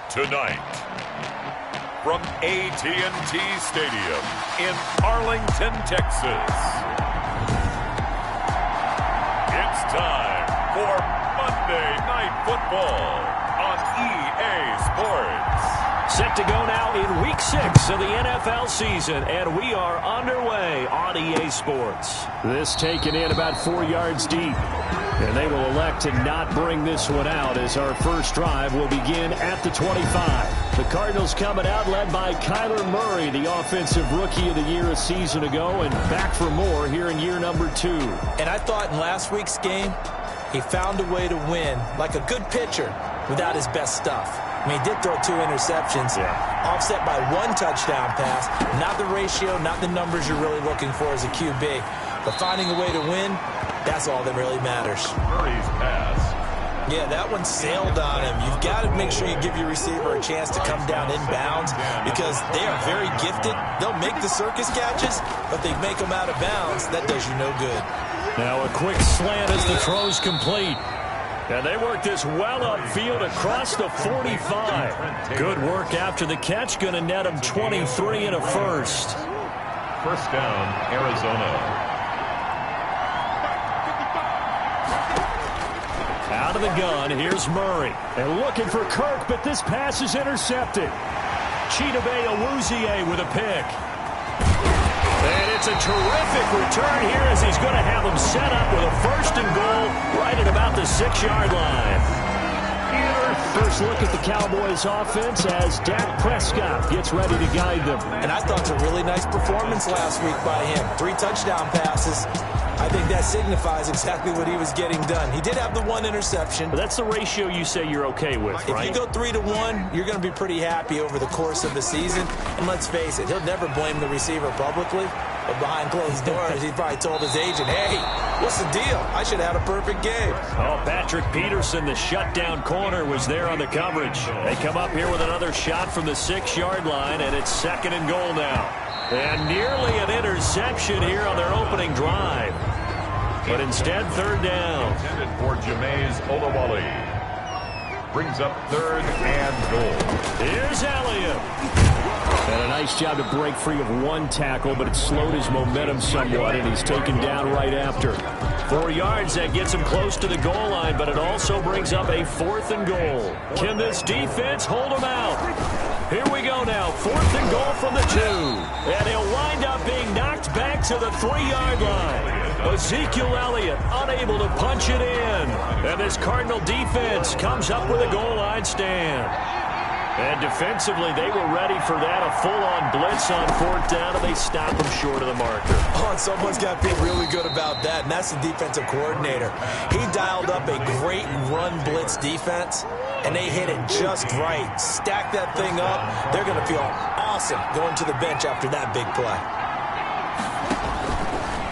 Tonight, from AT&T Stadium in Arlington, Texas, it's time for Monday Night Football on EA Sports. Set to go now in Week 6 of the NFL season, and we are underway on EA Sports. This taken in about 4 yards deep, and they will elect to not bring this one out as our first drive will begin at the 25. The Cardinals coming out led by Kyler Murray, the offensive rookie of the year a season ago, and back for more here in year number 2. And I thought in last week's game, he found a way to win like a good pitcher without his best stuff. I mean, he did throw 2 interceptions, offset by 1 touchdown pass. Not the ratio, not the numbers you're really looking for as a QB. But finding a way to win, that's all that really matters. Murray's pass. Yeah, that one sailed on him. You've got to make sure you give your receiver a chance to come down inbounds because they are very gifted. They'll make the circus catches, but they make them out of bounds. That does you no good. Now a quick slant as the throw's complete. And they work this well upfield across the 45. Good work after the catch. Going to net him 23 and a first. First down, Arizona. Out of the gun, here's Murray. And looking for Kirk, but this pass is intercepted. Chidobe Awuzie with a pick. And it's a terrific return here as he's going to have them set up with a first and goal right at about the 6-yard line. First look at the Cowboys offense as Dak Prescott gets ready to guide them. And I thought it was a really nice performance last week by him. 3 touchdown passes. I think that signifies exactly what he was getting done. He did have the 1 interception. But that's the ratio you say you're okay with, right? If you go 3-1, you're going to be pretty happy over the course of the season. And let's face it, he'll never blame the receiver publicly. But behind closed doors, he probably told his agent, hey, what's the deal? I should have had a perfect game. Oh, Patrick Peterson, the shutdown corner, was there on the coverage. They come up here with another shot from the 6-yard line, and it's 2nd and goal now. And nearly an interception here on their opening drive. But instead, 3rd down. Intended for Jameis Olawale. Brings up 3rd and goal. Here's Elliott. And a nice job to break free of 1 tackle, but it slowed his momentum somewhat, and he's taken down right after. 4 yards, that gets him close to the goal line, but it also brings up a 4th and goal. Can this defense hold him out? Here we go now, 4th and goal from the 2. And he'll wind up being knocked back to the 3-yard line. Ezekiel Elliott unable to punch it in. And this Cardinal defense comes up with a goal line stand. And defensively, they were ready for that, a full-on blitz on 4th down, and they stop him short of the marker. Oh, and someone's got to feel really good about that, and that's the defensive coordinator. He dialed up a great run blitz defense, and they hit it just right. Stack that thing up. They're going to feel awesome going to the bench after that big play.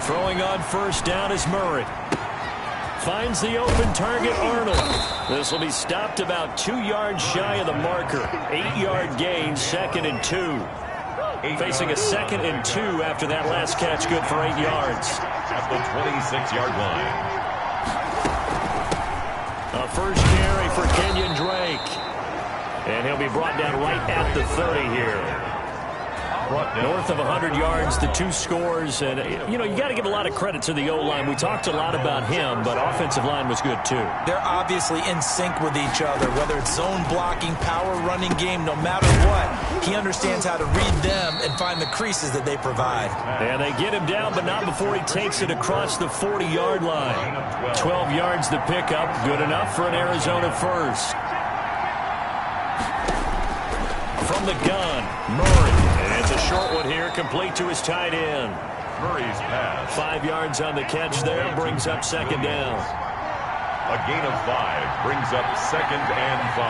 Throwing on 1st down is Murray. Finds the open target, Arnold. This will be stopped about 2 yards shy of the marker. 8-yard gain, 2nd and 2. Facing a 2nd and 2 after that last catch, good for 8 yards. At the 26-yard line. A first carry for Kenyon Drake. And he'll be brought down right at the 30 here. North of 100 yards, the 2 scores. And, you know, you got to give a lot of credit to the O-line. We talked a lot about him, but offensive line was good, too. They're obviously in sync with each other, whether it's zone blocking, power running game, no matter what. He understands how to read them and find the creases that they provide. And they get him down, but not before he takes it across the 40-yard line. 12 yards the pickup, good enough for an Arizona first. From the gun, Murray. It's a short one here, complete to his tight end. Murray's pass. 5 yards on the catch there, brings up 2nd down. A gain of 5 brings up 2nd and 5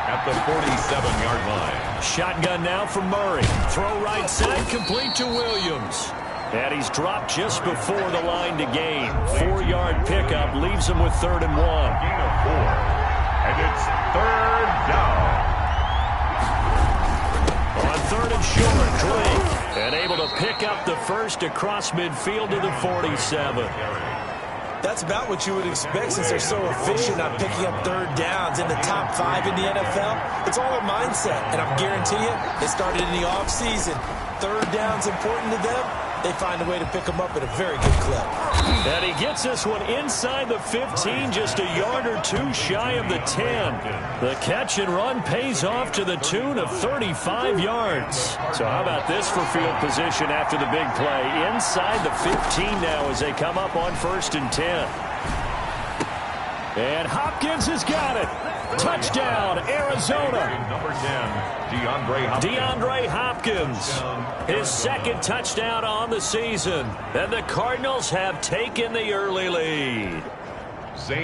at the 47-yard line. Shotgun now for Murray. Throw right side, complete to Williams. And he's dropped just before the line to gain. 4-yard pickup leaves him with 3rd and 1. Gain of 4. And it's 3rd down. pick up the first across midfield to the 47. That's about what you would expect since they're so efficient on picking up third downs in the top 5 in the NFL. It's all a mindset, and I guarantee you, it started in the offseason. Third down's important to them. They find a way to pick them up at a very good clip. And he gets this one inside the 15, just a yard or two shy of the 10. The catch and run pays off to the tune of 35 yards. So how about this for field position after the big play? Inside the 15 now as they come up on 1st and 10. And Hopkins has got it. Touchdown, Arizona. Number 10, DeAndre Hopkins. His second touchdown on the season. And the Cardinals have taken the early lead.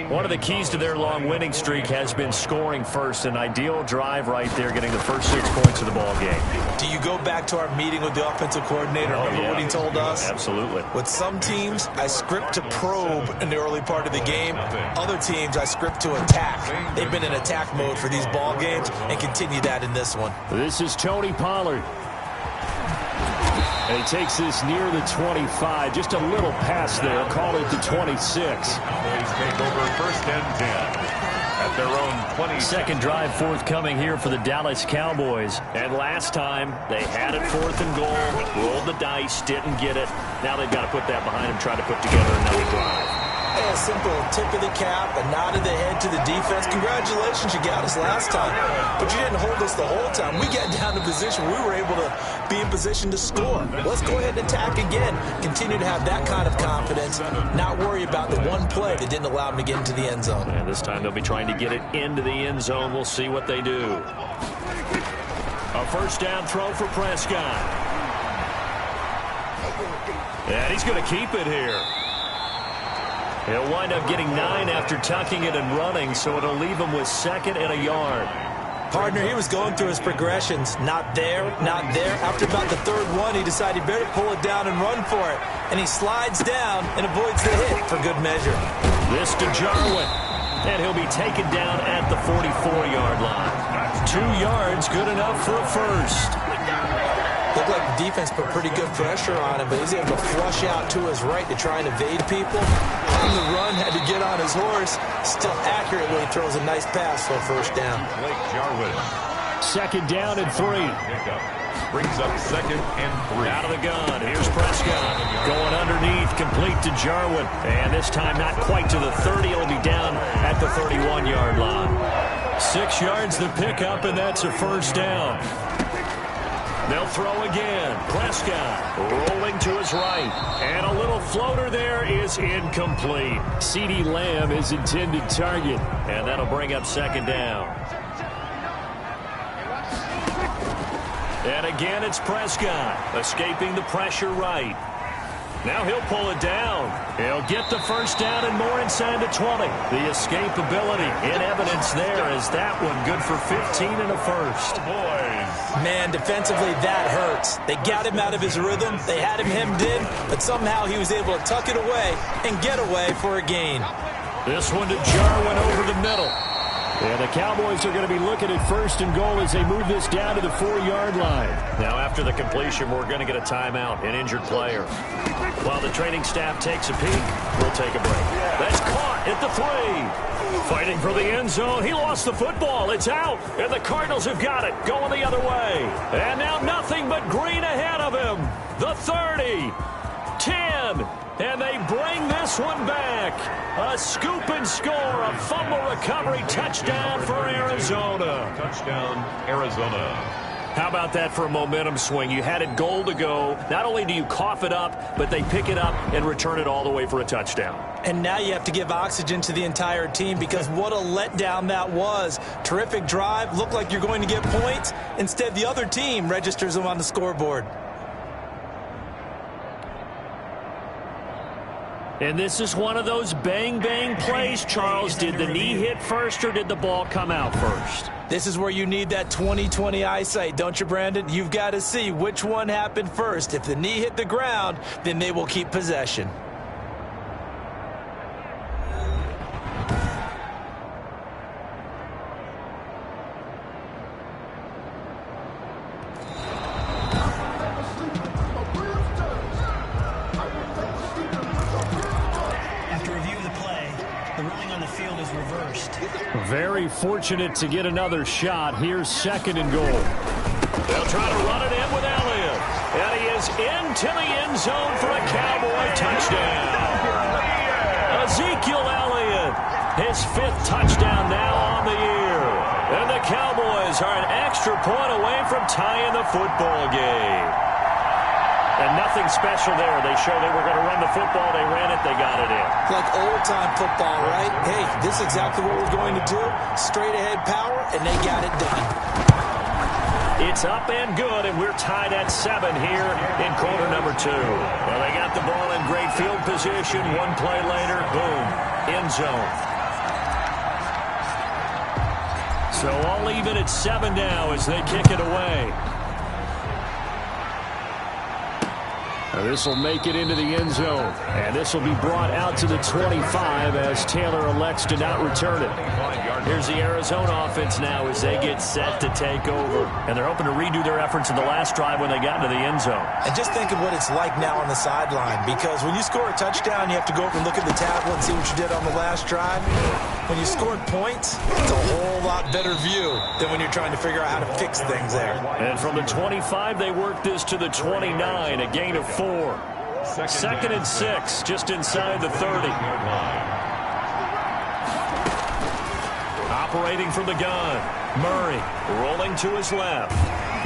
One of the keys to their long winning streak has been scoring first. An ideal drive right there, getting the first 6 points of the ball game. Do you go back to our meeting with the offensive coordinator? Remember what he told us? Absolutely. With some teams, I script to probe in the early part of the game. Other teams, I script to attack. They've been in attack mode for these ball games and continue that in this one. This is Tony Pollard. And he takes this near the 25. Just a little pass there. Call it the 26. Cowboys take over 1st and 10 at their own 20. Second drive forthcoming here for the Dallas Cowboys. And last time, they had it 4th and goal. Rolled the dice, didn't get it. Now they've got to put that behind them, try to put together another drive. A simple tip of the cap, a nod of the head to the defense. Congratulations, you got us last time. But you didn't hold us the whole time. We got down to position. We were able to be in position to score. Let's go ahead and attack again. Continue to have that kind of confidence. Not worry about the one play that didn't allow them to get into the end zone. And this time they'll be trying to get it into the end zone. We'll see what they do. A first down throw for Prescott. And he's going to keep it here. He'll wind up getting 9 after tucking it and running, so it'll leave him with 2nd and a yard. Partner, he was going through his progressions. Not there, not there. After about the 3rd one, he decided he better pull it down and run for it. And he slides down and avoids the hit for good measure. This to Jarwin. And he'll be taken down at the 44-yard line. 2 yards, good enough for a first. Looked like the defense put pretty good pressure on him, but he's able to flush out to his right to try and evade people. On the run, had to get on his horse. Still accurately throws a nice pass for a first down. Blake Jarwin. 2nd down and 3. Brings up 2nd and 3. Out of the gun. Here's Prescott. Going underneath, complete to Jarwin. And this time not quite to the 30. He'll be down at the 31-yard line. 6 yards the pickup, and that's a first down. They'll throw again. Prescott rolling to his right. And a little floater there is incomplete. CeeDee Lamb is intended target. And that'll bring up 2nd down. And again, it's Prescott escaping the pressure right. Now he'll pull it down. He'll get the first down and more inside the 20. The escapability in evidence there is that one good for 15 and a first. Man, defensively, that hurts. They got him out of his rhythm. They had him hemmed in, but somehow he was able to tuck it away and get away for a gain. This one to Jarwin over the middle. And the Cowboys are going to be looking at 1st and goal as they move this down to the 4-yard line. Now, after the completion, we're going to get a timeout, an injured player. While the training staff takes a peek, we'll take a break. That's caught at the 3. Fighting for the end zone. He lost the football. It's out. And the Cardinals have got it. Going the other way. And now nothing but green ahead of him. The 30. 10. And they bring this one back. A scoop and score, a fumble recovery, touchdown for Arizona. Touchdown, Arizona. How about that for a momentum swing? You had it goal to go. Not only do you cough it up, but they pick it up and return it all the way for a touchdown. And now you have to give oxygen to the entire team because what a letdown that was. Terrific drive. Looked like you're going to get points. Instead, the other team registers them on the scoreboard. And this is one of those bang-bang plays, Charles. Did the knee hit first or did the ball come out first? This is where you need that 20/20 eyesight, don't you, Brandon? You've got to see which one happened first. If the knee hit the ground, then they will keep possession. Very fortunate to get another shot. Here's second and goal. They'll try to run it in with Elliott. And he is into the end zone for a Cowboy touchdown. Ezekiel Elliott, his 5th touchdown now on the year. And the Cowboys are an extra point away from tying the football game. And nothing special there. They showed they were going to run the football. They ran it. They got it in. Like old-time football, right? Hey, this is exactly what we're going to do. Straight-ahead power, and they got it done. It's up and good, and we're tied at 7 here in quarter number 2. Well, they got the ball in great field position. One play later, boom, end zone. So all even at 7 now as they kick it away. This will make it into the end zone. And this will be brought out to the 25 as Taylor elects to not return it. Here's the Arizona offense now as they get set to take over. And they're hoping to redo their efforts in the last drive when they got into the end zone. And just think of what it's like now on the sideline, because when you score a touchdown, you have to go over and look at the tablet and see what you did on the last drive. When you scored points, it's a whole lot better view than when you're trying to figure out how to fix things there. And from the 25, they work this to the 29, a gain of 4. Second and 6, just inside the 30. Operating from the gun, Murray rolling to his left.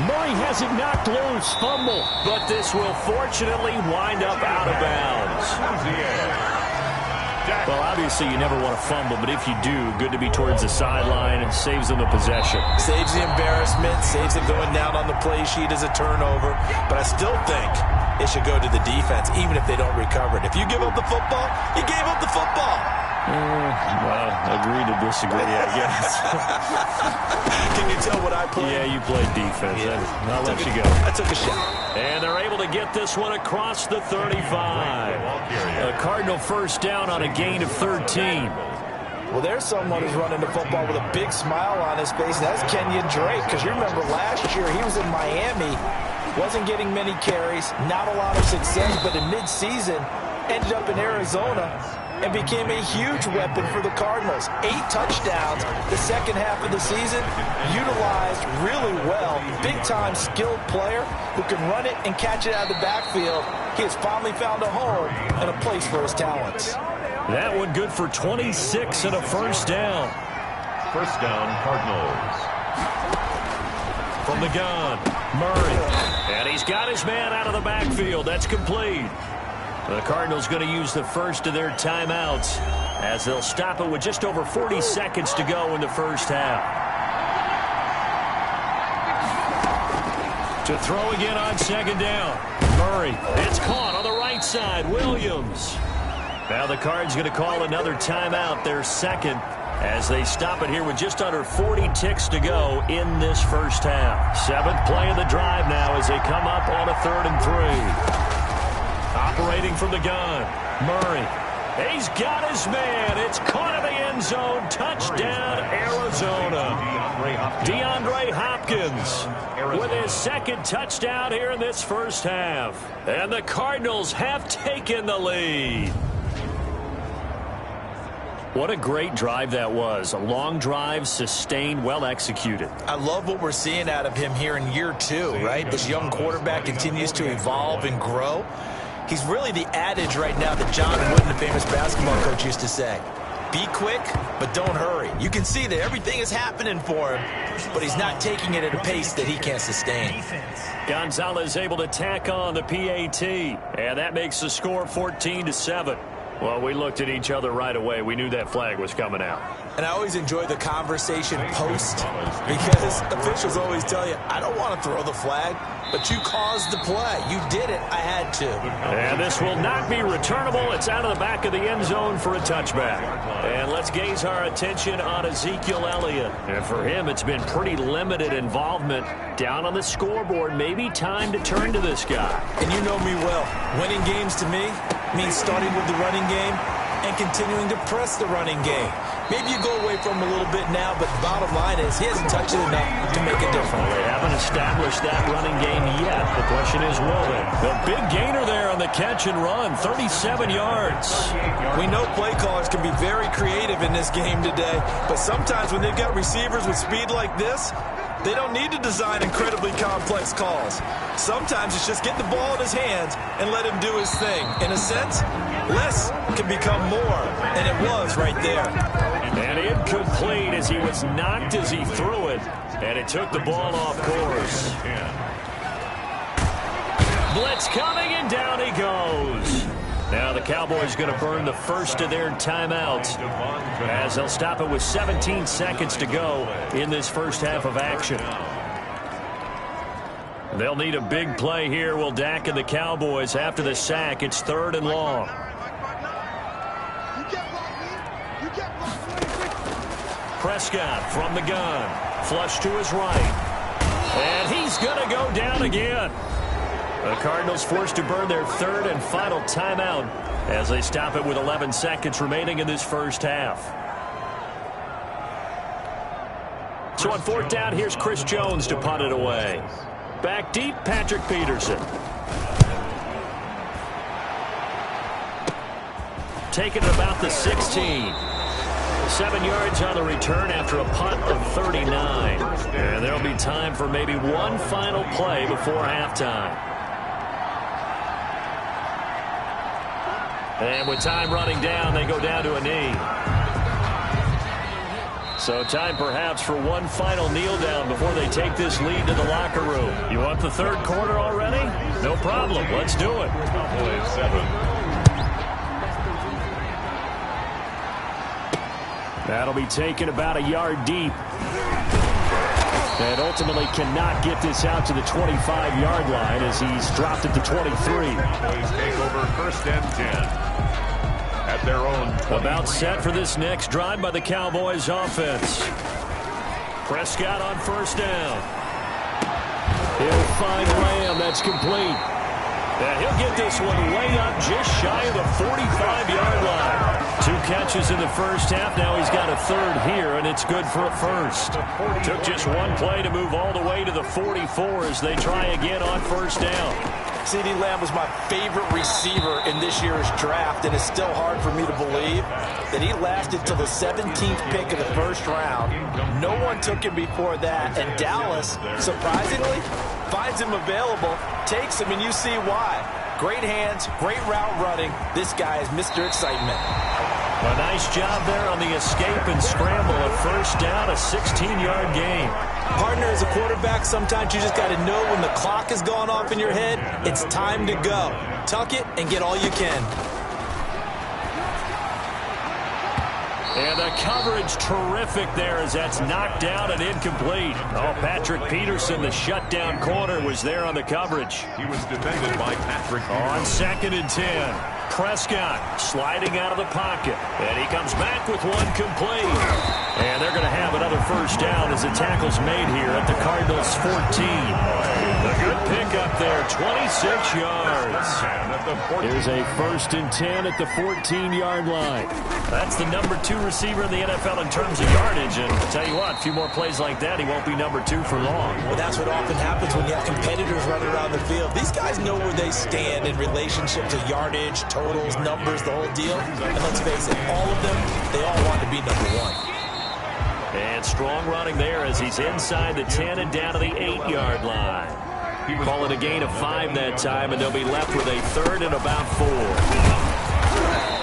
Murray has it knocked loose, fumble. But this will fortunately wind up out of bounds. Well, obviously you never want to fumble, but if you do, good to be towards the sideline and saves them the possession. Saves the embarrassment, saves it going down on the play sheet as a turnover. But I still think it should go to the defense, even if they don't recover it. If you give up the football, you gave up the football. Well, agree to disagree, I guess. Can you tell what I played? Yeah, you played defense. Yeah. I'll let you go. I took a shot. And they're able to get this one across the 35. A Cardinal first down on a gain of 13. Well, there's someone who's running the football with a big smile on his face, and that's Kenyon Drake, because you remember last year he was in Miami, wasn't getting many carries, not a lot of success, but in midseason ended up in Arizona and became a huge weapon for the Cardinals. 8 touchdowns the second half of the season, utilized really well. Big-time skilled player who can run it and catch it out of the backfield. He has finally found a home and a place for his talents. That one good for 26 and a first down. First down, Cardinals. From the gun, Murray. And he's got his man out of the backfield. That's complete. The Cardinals going to use the first of their timeouts as they'll stop it with just over 40 seconds to go in the first half. To throw again on second down. Murray. It's caught on the right side. Williams. Now the Cards going to call another timeout, their second, as they stop it here with just under 40 ticks to go in this first half. 7th play of the drive now as they come up on a 3rd and 3. Operating from the gun, Murray. He's got his man. It's caught in the end zone. Touchdown, Arizona. DeAndre Hopkins with his second touchdown here in this first half. And the Cardinals have taken the lead. What a great drive that was. A long drive, sustained, well executed. I love what we're seeing out of him here in year 2, right? This young quarterback continues to evolve and grow. He's really the adage right now that John Wooden, the famous basketball coach, used to say. Be quick, but don't hurry. You can see that everything is happening for him, but he's not taking it at a pace that he can't sustain. Gonzalez able to tack on the PAT, and that makes the score 14-7. Well, we looked at each other right away. We knew that flag was coming out. And I always enjoy the conversation post, because officials always tell you, I don't want to throw the flag, but you caused the play. You did it. I had to. And this will not be returnable. It's out of the back of the end zone for a touchback. And let's gaze our attention on Ezekiel Elliott. And for him, it's been pretty limited involvement down on the scoreboard. Maybe time to turn to this guy. And you know me well. Winning games to me means starting with the running game and continuing to press the running game. Maybe you go away from him a little bit now, but the bottom line is he hasn't touched it enough to make a difference. Well, they haven't established that running game yet. The question is, will they? The big gainer there on the catch and run, 37 yards. We know play callers can be very creative in this game today, but sometimes when they've got receivers with speed like this, they don't need to design incredibly complex calls. Sometimes it's just get the ball in his hands and let him do his thing. In a sense, less can become more, and it was right there. And incomplete as he was knocked as he threw it, and it took the ball off course. Blitz coming, and down he goes. Now the Cowboys going to burn the first of their timeouts as they'll stop it with 17 seconds to go in this first half of action. They'll need a big play here. Will Dak and the Cowboys after the sack. It's 3rd and long. Prescott from the gun. Flush to his right. And he's going to go down again. The Cardinals forced to burn their 3rd and final timeout as they stop it with 11 seconds remaining in this first half. So on 4th down, here's Chris Jones to punt it away. Back deep, Patrick Peterson. Taking it about the 16. 7 yards on the return after a punt of 39. And there'll be time for maybe one final play before halftime. And with time running down, they go down to a knee. So time perhaps for one final kneel down before they take this lead to the locker room. You want the 3rd quarter already? No problem. Let's do it. That'll be taken about a yard deep. And ultimately cannot get this out to the 25-yard line as he's dropped at the 23. Boys take over 1st and 10 at their own 20. About set for this next drive by the Cowboys offense. Prescott on 1st down. He'll find Lamb. That's complete. And he'll get this one way up just shy of the 45-yard line. 2 catches in the first half. Now he's got a 3rd here, and it's good for a 1st. Took just one play to move all the way to the 44 as they try again on 1st down. CeeDee Lamb was my favorite receiver in this year's draft, and it's still hard for me to believe that he lasted till the 17th pick of the 1st round. No one took him before that, and Dallas, surprisingly, finds him available, takes him, and you see why. Great hands, great route running. This guy is Mr. Excitement. A nice job there on the escape and scramble. A 1st down, a 16-yard gain. Partner, as a quarterback, sometimes you just got to know when the clock has gone off in your head, it's time to go. Tuck it and get all you can. And the coverage terrific there as that's knocked down and incomplete. Oh, Patrick Peterson, the shutdown corner, was there on the coverage. He was defended by Patrick On 2nd and 10. Prescott sliding out of the pocket. And he comes back with one complete. And they're going to have another 1st down as the tackle's made here at the Cardinals' 14. A good pickup there, 26 yards. Here's a 1st and 10 at the 14-yard line. That's the number 2 receiver in the NFL in terms of yardage. And I'll tell you what, a few more plays like that, he won't be number 2 for long. Well, that's what often happens when you have competitors running around the field. These guys know where they stand in relationship to yardage, totals, numbers, the whole deal. And let's face it, all of them, they all want to be number 1. And strong running there as he's inside the 10 and down to the 8-yard line. Call it a gain of 5 that time, and they'll be left with a 3rd and about 4.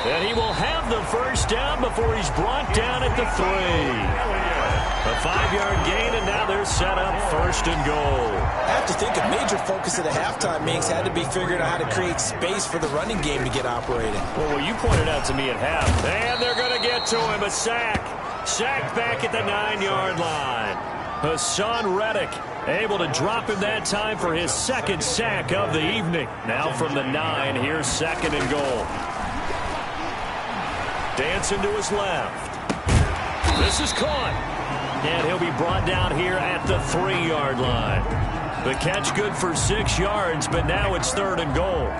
And he will have the 1st down before he's brought down at the 3. A 5-yard gain, and now they're set up 1st and goal. I have to think a major focus of the halftime meetings had to be figuring out how to create space for the running game to get operating. Well, you pointed out to me at half. And they're going to get to him. A sack. Sacked back at the 9-yard line. Hassan Reddick able to drop him that time for his 2nd sack of the evening. Now from the 9, here's 2nd and goal. Dancing to his left. This is caught. And he'll be brought down here at the 3-yard line. The catch good for 6 yards, but now it's 3rd and goal.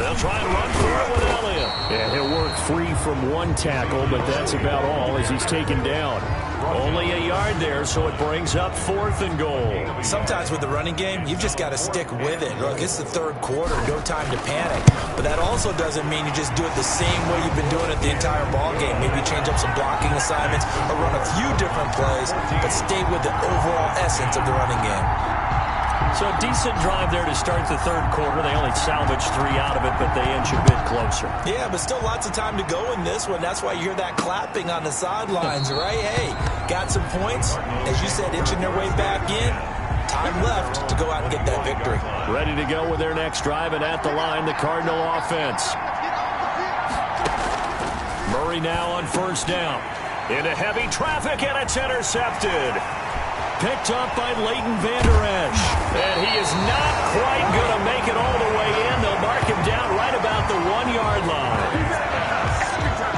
They'll try and run for it with Elliott. Yeah, he'll work free from one tackle, but that's about all as he's taken down. Only a yard there, so it brings up 4th and goal. Sometimes with the running game, you've just got to stick with it. Look, it's the 3rd quarter, no time to panic. But that also doesn't mean you just do it the same way you've been doing it the entire ball game. Maybe change up some blocking assignments or run a few different plays, but stay with the overall essence of the running game. So a decent drive there to start the 3rd quarter. They only salvaged 3 out of it, but they inch a bit closer. Yeah, but still lots of time to go in this one. That's why you hear that clapping on the sidelines, right? Hey, got some points. As you said, inching their way back in. Time left to go out and get that victory. Ready to go with their next drive, and at the line, the Cardinal offense. Murray now on 1st down. Into heavy traffic, and it's intercepted. Picked up by Leighton Vander Esch. And he is not quite going to make it all the way in. They'll mark him down right about the 1-yard line.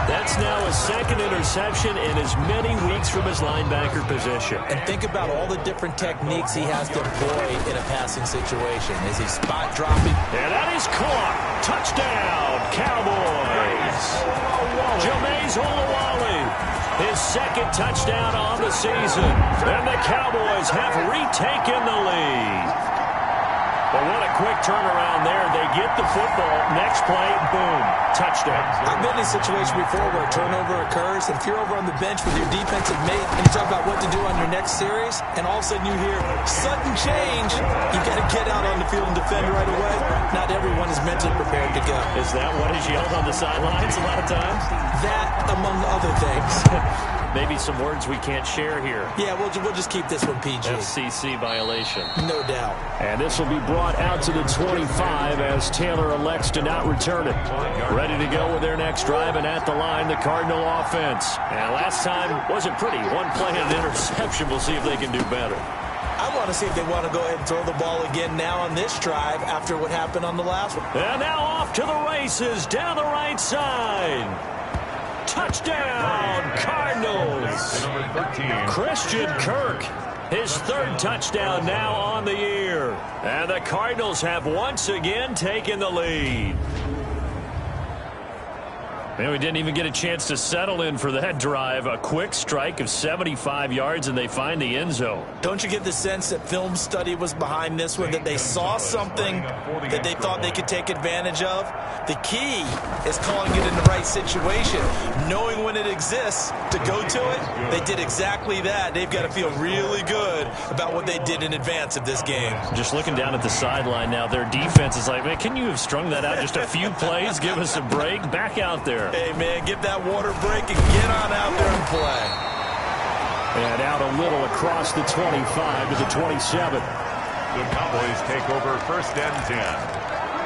That's now a 2nd interception in as many weeks from his linebacker position. And think about all the different techniques he has to employ in a passing situation. Is he spot dropping? And that is caught. Touchdown, Cowboys. Jameis Olawale. His 2nd touchdown on the season. And the Cowboys have retaken the lead. But what a quick turnaround there. They get the football. Next play, boom, touchdown. I've been in a situation before where a turnover occurs, and if you're over on the bench with your defensive mate and you talk about what to do on your next series, and all of a sudden you hear sudden change, you got to get out on the field and defend right away. Not everyone is mentally prepared to go. Is that what is yelled on the sidelines a lot of times? That, among other things. Maybe some words we can't share here. Yeah, we'll just keep this one PG. FCC violation. No doubt. And this will be brought out to the 25 as Taylor elects to not return it. Ready to go with their next drive, and at the line, the Cardinal offense. And last time wasn't pretty. 1 play and an interception. We'll see if they can do better. I want to see if they want to go ahead and throw the ball again now on this drive after what happened on the last one. And now off to the races down the right side. Touchdown, Cardinals. Christian Kirk, his 3rd touchdown now on the year. And the Cardinals have once again taken the lead. Man, we didn't even get a chance to settle in for that drive. A quick strike of 75 yards, and they find the end zone. Don't you get the sense that film study was behind this one, that they saw something that they thought they could take advantage of? The key is calling it in the right situation, knowing when it exists to go to it. They did exactly that. They've got to feel really good about what they did in advance of this game. Just looking down at the sideline now, their defense is like, man, can you have strung that out just a few plays? Give us a break. Back out there. Hey, man, get that water break and get on out there and play. And out a little across the 25 to the 27. The Cowboys take over 1st and 10.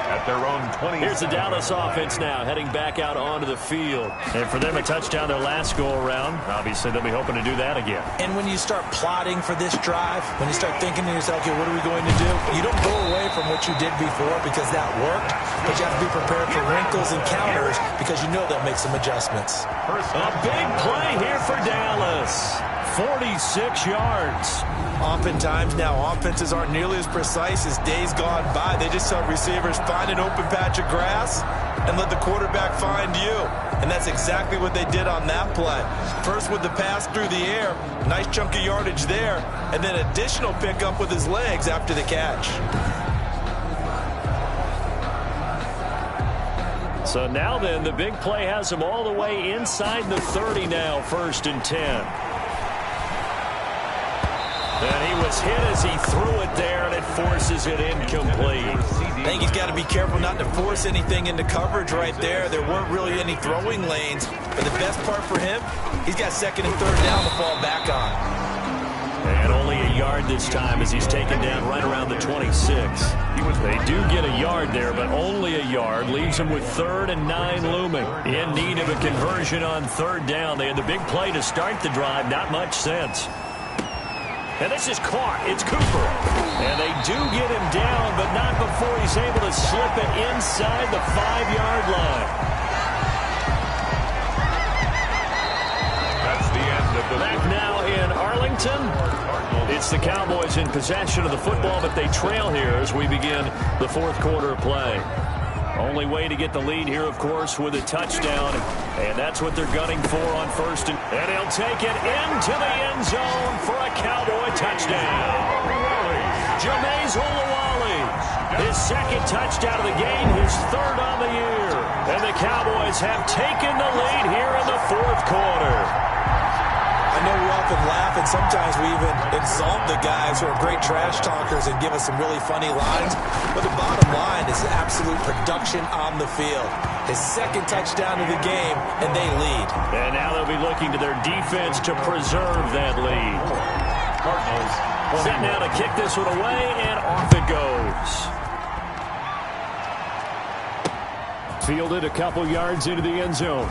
At their own 20. Here's the Dallas offense now, heading back out onto the field. And for them, a touchdown their last go-around. Obviously, they'll be hoping to do that again. And when you start plotting for this drive, when you start thinking to yourself, okay, what are we going to do? You don't go away from what you did before because that worked, but you have to be prepared for wrinkles and counters because you know they'll make some adjustments. A big play here for Dallas. 46 yards. Oftentimes now, offenses aren't nearly as precise as days gone by. They just tell receivers, find an open patch of grass and let the quarterback find you. And that's exactly what they did on that play. First with the pass through the air, nice chunk of yardage there, and then additional pickup with his legs after the catch. So now then, the big play has him all the way inside the 30 now, 1st and 10. And he was hit as he threw it there, and it forces it incomplete. I think he's got to be careful not to force anything into coverage right there. There weren't really any throwing lanes, but the best part for him, he's got 2nd and 3rd down to fall back on. And only a yard this time as he's taken down right around the 26. They do get a yard there, but only a yard. Leaves him with 3rd and 9 looming. In need of a conversion on 3rd down. They had the big play to start the drive. Not much sense. And this is caught. It's Cooper. And they do get him down, but not before he's able to slip it inside the 5-yard line. That's the end of the Back now in Arlington. It's the Cowboys in possession of the football, but they trail here as we begin the 4th quarter of play. Only way to get the lead here, of course, with a touchdown. And that's what they're gunning for on first. And he'll take it into the end zone for a Cowboy touchdown. Jameis Olawale, his second touchdown of the game, his third on the year. And the Cowboys have taken the lead here in the fourth quarter. I know we often laugh, and sometimes we even insult the guys who are great trash talkers and give us some really funny lines. But the bottom line is absolute production on the field. His second touchdown of the game, and they lead. And now they'll be looking to their defense to preserve that lead. Cardinals. Set now to kick this one away, and off it goes. Fielded a couple yards into the end zone.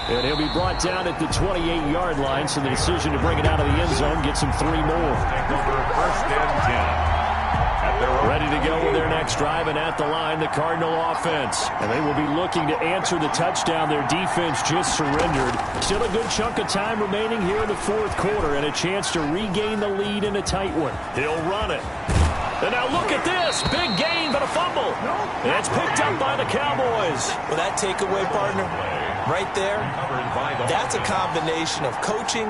And he'll be brought down at the 28-yard line, so the decision to bring it out of the end zone gets him 3 more. First and 10. Ready to go with their next drive, and at the line, the Cardinal offense. And they will be looking to answer the touchdown their defense just surrendered. Still a good chunk of time remaining here in the fourth quarter, and a chance to regain the lead in a tight one. He'll run it. And now look at this. Big gain, but a fumble. And it's picked up by the Cowboys. Well, that takeaway, partner, right there, that's a combination of coaching,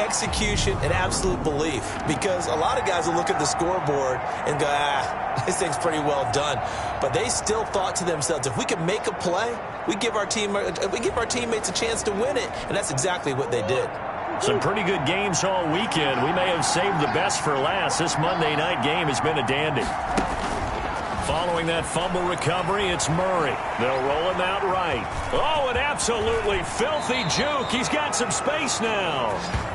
execution, and absolute belief. Because a lot of guys will look at the scoreboard and go, this thing's pretty well done. But they still thought to themselves, if we can make a play, we give our teammates a chance to win it. And that's exactly what they did. Some pretty good games all weekend. We may have saved the best for last. This Monday night game has been a dandy. Following that fumble recovery, it's Murray. They'll roll him out right. Oh, an absolutely filthy juke. He's got some space now.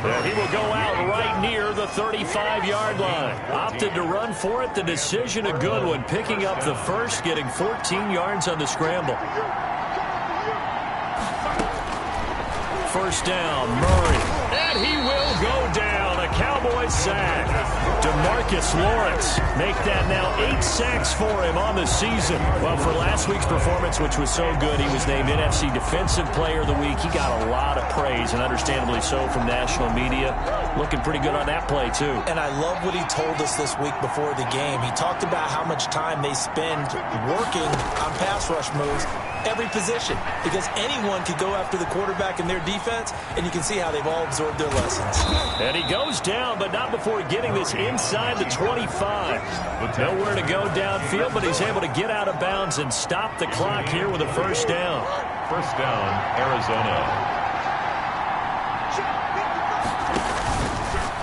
And he will go out right near the 35-yard line. Opted to run for it. The decision a good one. Picking up the first, getting 14 yards on the scramble. First down, Murray. And he will go down. A Cowboys sack. DeMarcus Lawrence make that now 8 sacks for him on the season. Well, for last week's performance, which was so good, he was named NFC Defensive Player of the Week. He got a lot of praise, and understandably so, from national media. Looking pretty good on that play, too. And I love what he told us this week before the game. He talked about how much time they spend working on pass rush moves, every position, because anyone could go after the quarterback in their defense, and you can see how they've all absorbed their lessons. And he goes down, but not before getting this inside the 25. Nowhere to go downfield, but he's able to get out of bounds and stop the clock here with a first down. First down, Arizona.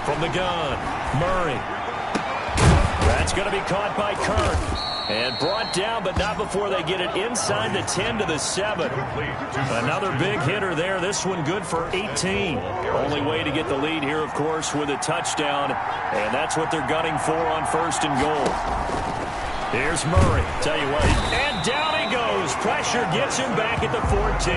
From the gun, Murray. That's going to be caught by Kirk. And brought down, but not before they get it inside the 10 to the 7. Another big hitter there. This one good for 18. Only way to get the lead here, of course, with a touchdown. And that's what they're gunning for on first and goal. Here's Murray. Tell you what. And down he goes. Pressure gets him back at the 14.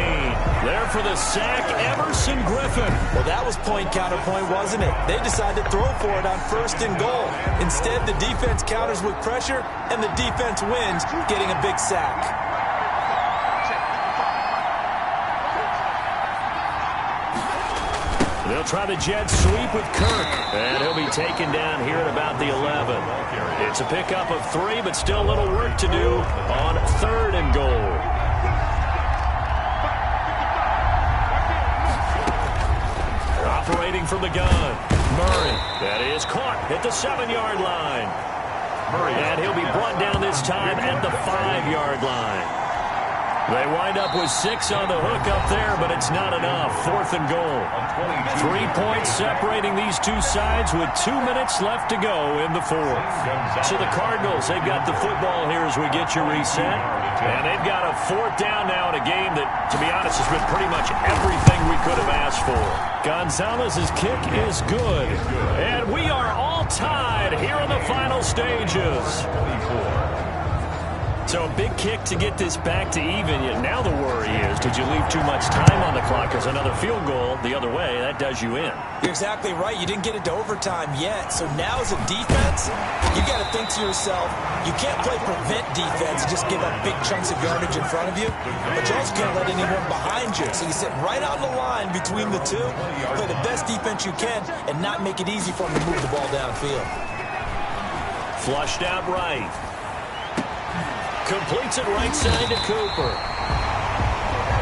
There for the sack, Emerson Griffin. Well, that was point counterpoint, wasn't it? They decided to throw for it on first and goal. Instead, the defense counters with pressure, and the defense wins, getting a big sack. They'll try the jet sweep with Kirk. And he'll be taken down here at about the 11. It's a pickup of 3, but still a little work to do on third and goal. Operating from the gun, Murray. That is caught at the 7-yard line. And he'll be brought down this time at the 5-yard line. They wind up with 6 on the hook up there, but it's not enough. Fourth and goal. 3 points separating these two sides with 2 minutes left to go in the fourth. So the Cardinals, they've got the football here as we get you reset. And they've got a fourth down now in a game that, to be honest, has been pretty much everything we could have asked for. Gonzalez's kick is good. And we are all tied here in the final stages. So a big kick to get this back to even. Yet now the worry is, did you leave too much time on the clock? Because another field goal the other way, that does you in. You're exactly right. You didn't get it to overtime yet. So now as a defense, you got to think to yourself, you can't play prevent defense and just give up big chunks of yardage in front of you. But you also can't let anyone behind you. So you sit right on the line between the two, play the best defense you can, and not make it easy for them to move the ball downfield. Flushed out right. Completes it right side to Cooper.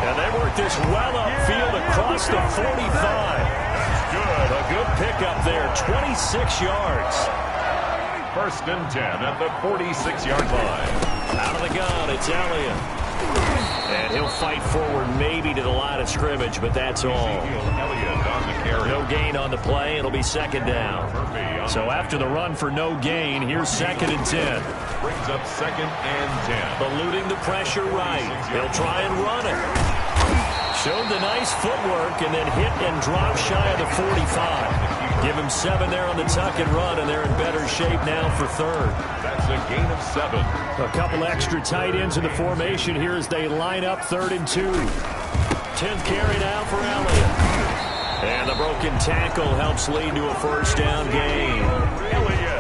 And they work this well upfield across the 45. That's good. A good pickup there, 26 yards. 1st and 10 at the 46-yard line. Out of the gun, it's Elliott. And he'll fight forward maybe to the line of scrimmage, but that's all. Elliott on the carry. No gain on the play. It'll be 2nd down. So after the run for no gain, here's 2nd and 10. Brings up 2nd and 10. Eluding the pressure right. He'll try and run it. Showed the nice footwork and then hit and drop shy of the 45. Give him 7 there on the tuck and run, and they're in better shape now for 3rd. That's a gain of 7. A couple extra tight ends in the formation here as they line up 3rd and 2. 10th carry now for Elliott. And the broken tackle helps lead to a 1st down gain.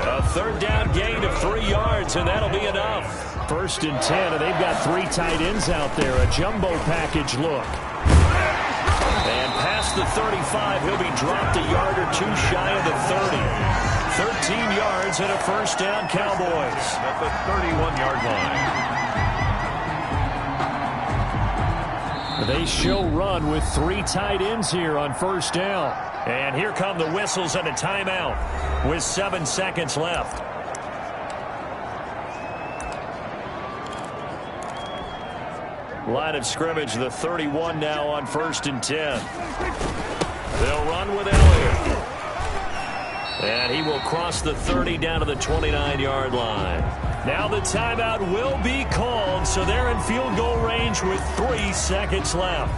A 3rd down gain of 3 yards, and that'll be enough. 1st and 10, and they've got 3 tight ends out there. A jumbo package look. And past the 35, he'll be dropped a yard or 2 shy of the 30. 13 yards and a 1st down, Cowboys. At the 31-yard line. They show run with 3 tight ends here on 1st down. And here come the whistles and a timeout with 7 seconds left. Line of scrimmage, the 31 now on 1st and 10. They'll run with Elliott. And he will cross the 30 down to the 29-yard line. Now the timeout will be called, so they're in field goal range with 3 seconds left.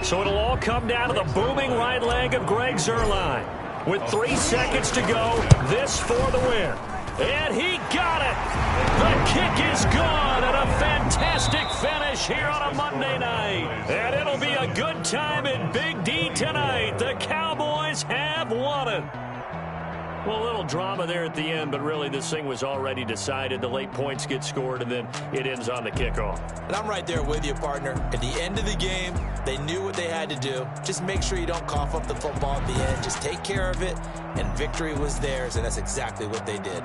So it'll all come down to the booming right leg of Greg Zuerlein. With 3 seconds to go, this for the win. And he got it. The kick is gone, and a fantastic finish here on a Monday night. And it'll be a good time in Big D tonight. The Cowboys have won it. Well, a little drama there at the end, but really this thing was already decided. The late points get scored, and then it ends on the kickoff. And I'm right there with you, partner. At the end of the game, they knew what they had to do. Just make sure you don't cough up the football at the end. Just take care of it, and victory was theirs, and that's exactly what they did.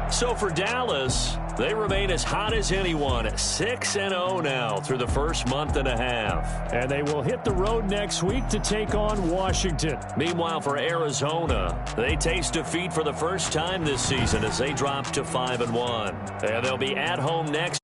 So for Dallas, they remain as hot as anyone, 6-0 now through the first month and a half. And they will hit the road next week to take on Washington. Meanwhile, for Arizona, they taste defeat for the first time this season as they drop to 5-1. And they'll be at home next.